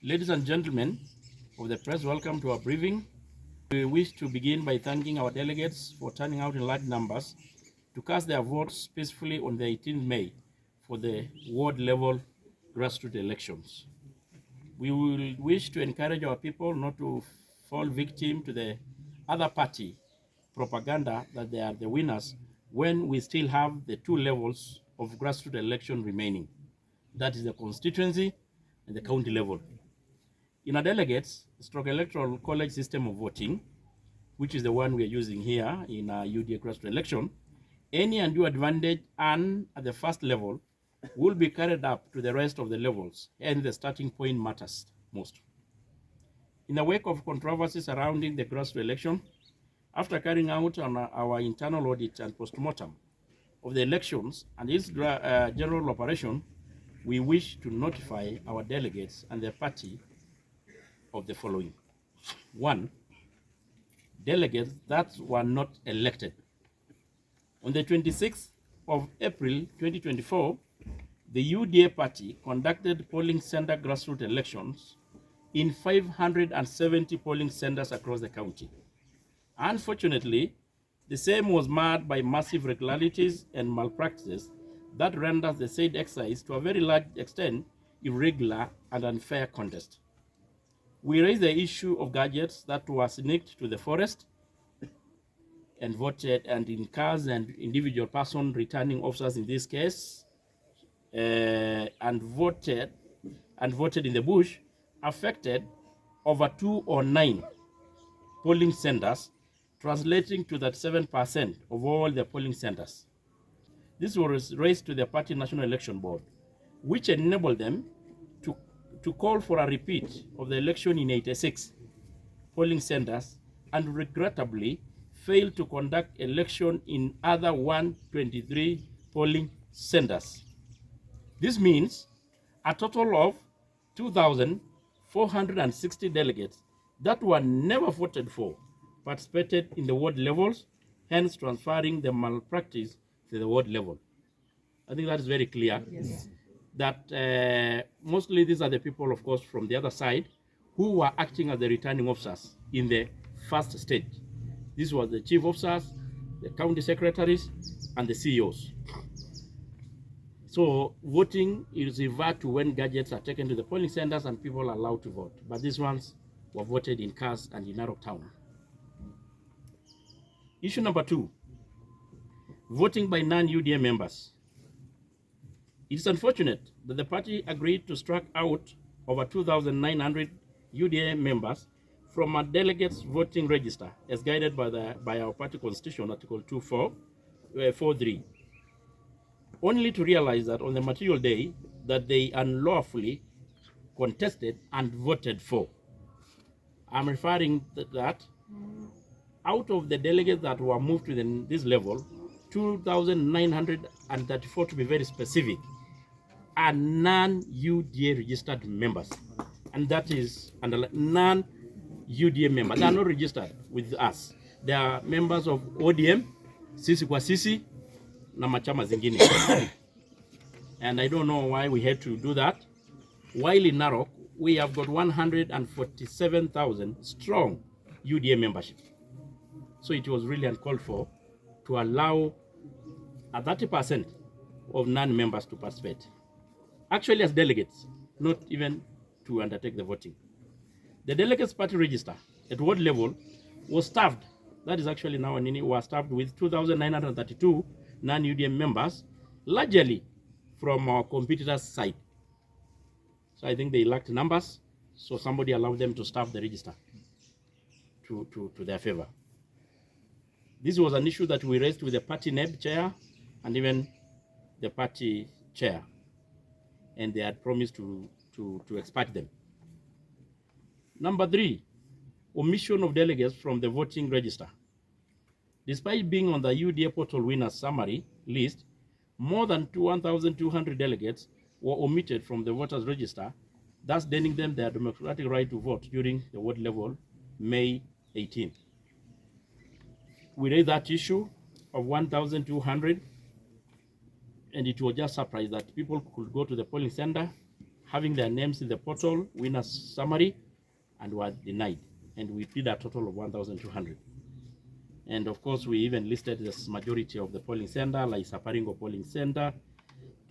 Ladies and gentlemen of the press, welcome to our briefing. We wish to begin by thanking our delegates for turning out in large numbers to cast their votes peacefully on the 18th May for the ward level grassroots elections. We will wish to encourage our people not to fall victim to the other party propaganda that they are the winners when we still have the two levels of grassroots election remaining. That is the constituency and the county level. In our delegates, stroke electoral college system of voting, which is the one we are using here in our UDA grassroots election, any undue advantage earned at the first level will be carried up to the rest of the levels, and the starting point matters most. In the wake of controversy surrounding the grassroots election, after carrying out on our internal audit and postmortem of the elections and its general operation, we wish to notify our delegates and the party of the following. 1. Delegates that were not elected. On the 26th of April 2024, the UDA party conducted polling center grassroots elections in 570 polling centers across the county. Unfortunately, the same was marred by massive irregularities and malpractices that renders the said exercise to a very large extent irregular and unfair contest. We raised the issue of gadgets that were sneaked to the forest and voted, and in cars and individual person returning officers in this case, and voted in the bush, affected over 209 polling centers, translating to that 7% of all the polling centers. This was raised to the party National Election Board, which enabled them to call for a repeat of the election in 86 polling centers, and regrettably failed to conduct election in other 123 polling centers. This means a total of 2,460 delegates that were never voted for participated in the ward levels, hence transferring the malpractice to the ward level. I think that is very clear. Yes. That mostly these are the people, of course, from the other side who were acting as the returning officers in the first stage. This was the chief officers, the county secretaries, and the CEOs. So voting is referred to when gadgets are taken to the polling centers and people are allowed to vote. But these ones were voted in cars and in Narok town. Issue number 2, voting by non-UDA members. It is unfortunate that the party agreed to strike out over 2,900 UDA members from a delegates voting register as guided by our party constitution, Article 243, only to realize that on the material day that they unlawfully contested and voted for. I'm referring to that out of the delegates that were moved to this level, 2,934 to be very specific, are non-UDA registered members. And that is non-UDA members. They are not registered with us. They are members of ODM, sisi kwa sisi, na machama zingine. And I don't know why we had to do that. While in Narok, we have got 147,000 strong UDA membership. So it was really uncalled for to allow a 30% of non-members to participate. Actually as delegates, not even to undertake the voting. The delegates party register at ward level was staffed, that is actually now was staffed with 2,932 non-UDM members, largely from our competitors' side. So I think they lacked numbers, so somebody allowed them to staff the register to their favor. This was an issue that we raised with the party NEB chair and even the party chair, and they had promised to expert them. Number 3, omission of delegates from the voting register. Despite being on the UDA portal winners summary list, more than 1,200 delegates were omitted from the voters register, thus denying them their democratic right to vote during the ward level, May 18th. We raised that issue of 1,200, and it was just surprised that people could go to the polling center, having their names in the portal, winners summary, and were denied. And we did a total of 1,200. And of course, we even listed this majority of the polling center, like Saparingo polling center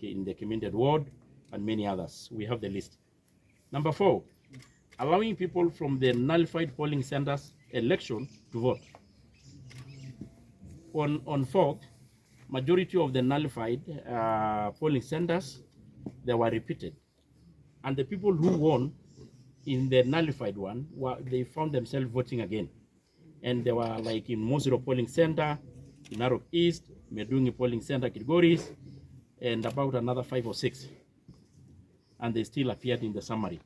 in the Commended ward, and many others. We have the list. Number 4, allowing people from the nullified polling centers election to vote. On 4th, majority of the nullified polling centers, they were repeated. And the people who won in the nullified one, they found themselves voting again. And they were like in Mosiro polling center, in Narok East, Medungi polling center, Kilgoris, and about another 5 or 6. And they still appeared in the summary,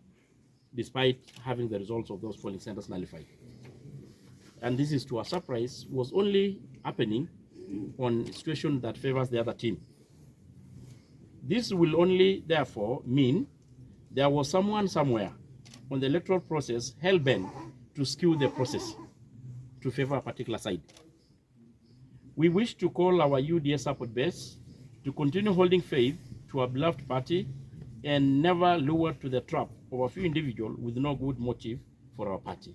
despite having the results of those polling centers nullified. And this is, to our surprise, was only happening on a situation that favors the other team. This will only, therefore, mean there was someone somewhere on the electoral process hell-bent to skew the process to favor a particular side. We wish to call our UDA support base to continue holding faith to our beloved party and never lure to the trap of a few individuals with no good motive for our party.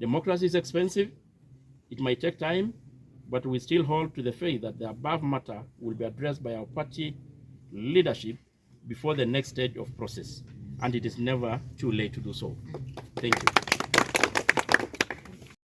Democracy is expensive, it might take time, but we still hold to the faith that the above matter will be addressed by our party leadership before the next stage of process, and it is never too late to do so. Thank you.